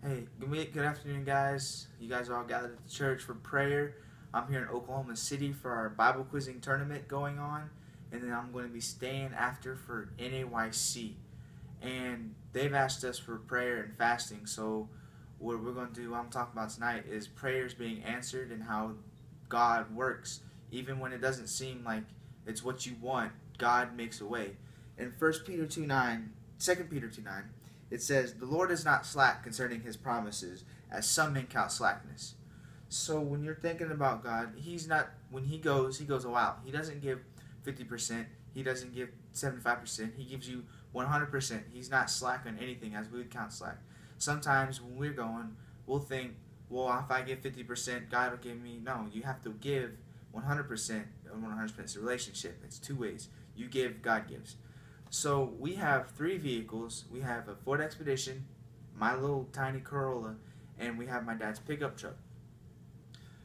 Hey, good afternoon, guys. You guys are all gathered at the church for prayer. I'm here in Oklahoma City for our Bible quizzing tournament going on, and then I'm going to be staying after for NAYC. And they've asked us for prayer and fasting, so what we're going to do, what I'm talking about tonight, is prayers being answered and how God works. Even when it doesn't seem like it's what you want, God makes a way. In 2 Peter 2:9, it says, "The Lord is not slack concerning his promises, as some men count slackness." So when you're thinking about God, he's not, when he goes all out. He doesn't give 50%, he doesn't give 75%, he gives you 100%. He's not slack on anything as we would count slack. Sometimes when we're going, we'll think, well, if I give 50%, God will give me. No, you have to give 100%. 100% is a relationship. It's two ways. You give, God gives. So we have three vehicles. We have a Ford Expedition, my little tiny Corolla, and we have my dad's pickup truck.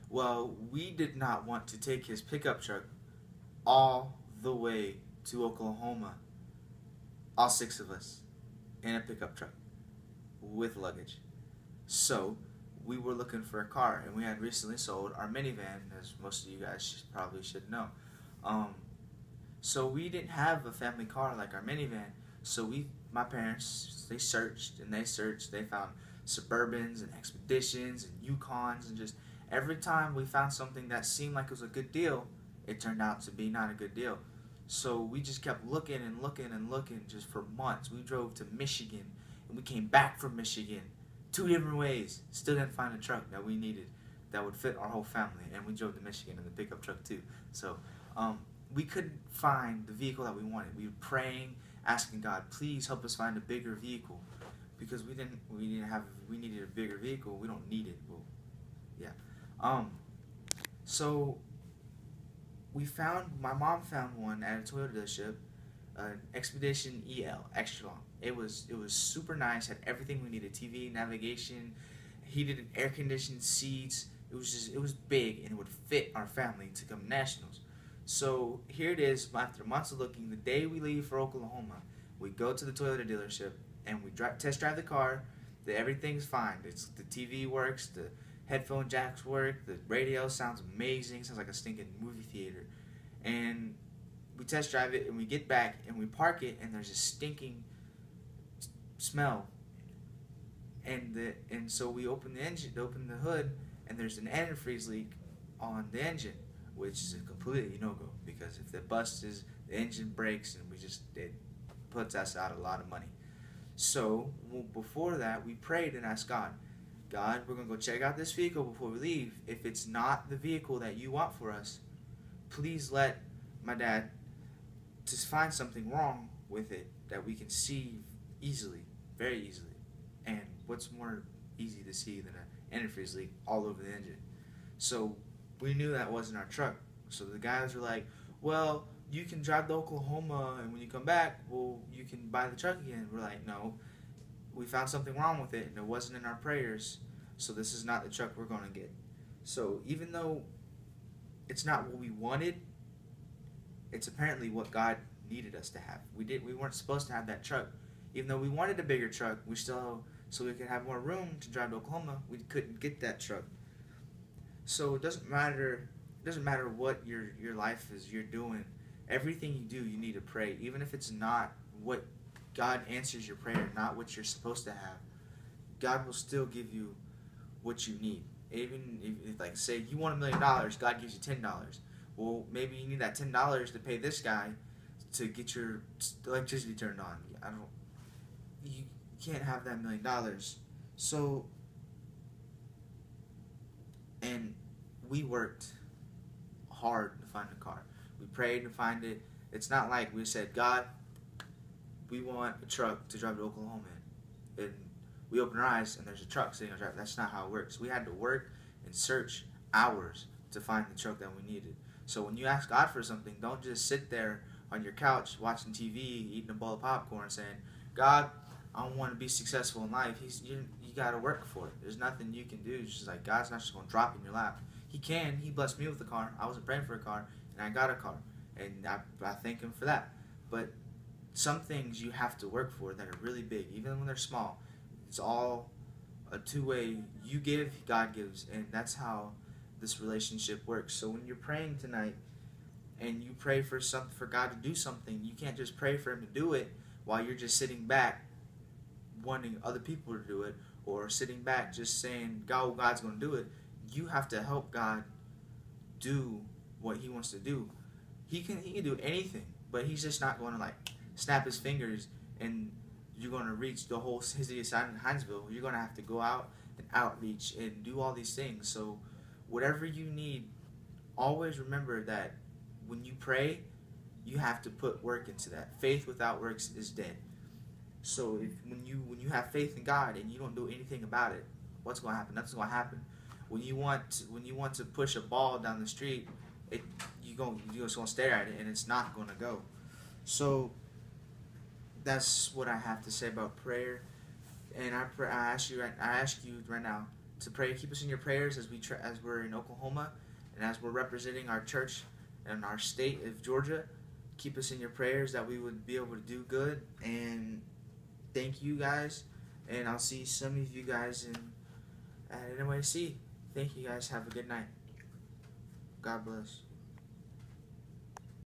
Well, we did not want to take his pickup truck all the way to Oklahoma, all six of us, in a pickup truck with luggage. So we were looking for a car, and we had recently sold our minivan, as most of you guys probably should know. Um, so we didn't have a family car like our minivan. So my parents, they searched and they searched. They found Suburbans and Expeditions and Yukons, and just every time we found something that seemed like it was a good deal, it turned out to be not a good deal. So we just kept looking and looking and looking just for months. We drove to Michigan and we came back from Michigan two different ways. Still didn't find a truck that we needed that would fit our whole family. And we drove to Michigan in the pickup truck too. So um, we couldn't find the vehicle that we wanted. We were praying, asking God, please help us find a bigger vehicle, because we needed a bigger vehicle. We don't need it. Well, yeah. Um, so my mom found one at a Toyota dealership, an Expedition EL extra long. It was super nice. Had everything we needed: TV, navigation, heated and air conditioned seats. It was big and it would fit our family to come nationals. So here it is. After months of looking, the day we leave for Oklahoma, we go to the Toyota dealership and we test drive the car. Everything's fine. The TV works. The headphone jacks work. The radio sounds amazing. Sounds like a stinking movie theater. And we test drive it and we get back and we park it and there's a stinking smell. And so we open the hood, and there's an antifreeze leak on the engine, which is a completely no go, because if it busts, the engine breaks, and it puts us out a lot of money. So before that, we prayed and asked God, God, we're gonna go check out this vehicle before we leave. If it's not the vehicle that you want for us, please let my dad just find something wrong with it that we can see easily, very easily. And what's more easy to see than an antifreeze leak all over the engine? So we knew that wasn't our truck. So the guys were like, well, you can drive to Oklahoma, and when you come back, well, you can buy the truck again. We're like, no, we found something wrong with it, and it wasn't in our prayers, so this is not the truck we're going to get. So even though it's not what we wanted, it's apparently what God needed us to have. We weren't supposed to have that truck. Even though we wanted a bigger truck, we still, so we could have more room to drive to Oklahoma, we couldn't get that truck. So it doesn't matter what your life is you're doing. Everything you do, you need to pray. Even if it's not what God answers your prayer, not what you're supposed to have, God will still give you what you need. Even if like, say you want $1 million, God gives you $10. Well, maybe you need that $10 to pay this guy to get your electricity turned on. You can't have that $1 million. So, and we worked hard to find a car. We prayed to find it. It's not like we said, God, we want a truck to drive to Oklahoma in. And we open our eyes and there's a truck sitting on drive. That's not how it works. We had to work and search hours to find the truck that we needed. So when you ask God for something, don't just sit there on your couch watching TV, eating a bowl of popcorn, saying, God, I want to be successful in life. You got to work for it. There's nothing you can do. It's just like God's not just going to drop in your lap. He can. He blessed me with a car. I wasn't praying for a car, and I got a car. And I thank Him for that. But some things you have to work for that are really big, even when they're small. It's all a two-way. You give, God gives, and that's how this relationship works. So when you're praying tonight and you pray for God to do something, you can't just pray for Him to do it while you're just sitting back wanting other people to do it, or sitting back just saying God's going to do it. You have to help God do what He wants to do. He can do anything, but He's just not going to like snap His fingers and you're going to reach the whole city of Hinesville. You're going to have to go out and outreach and do all these things. So whatever you need, always remember that when you pray, you have to put work into that. Faith without works is dead. So when you have faith in God and you don't do anything about it, what's going to happen? Nothing's going to happen. When you want to push a ball down the street, you're just going to stare at it and it's not going to go. So that's what I have to say about prayer. And I ask you right now to pray. Keep us in your prayers as we're in Oklahoma and as we're representing our church and our state of Georgia. Keep us in your prayers that we would be able to do good. And thank you guys. And I'll see some of you guys at NYC. Thank you guys. Have a good night. God bless.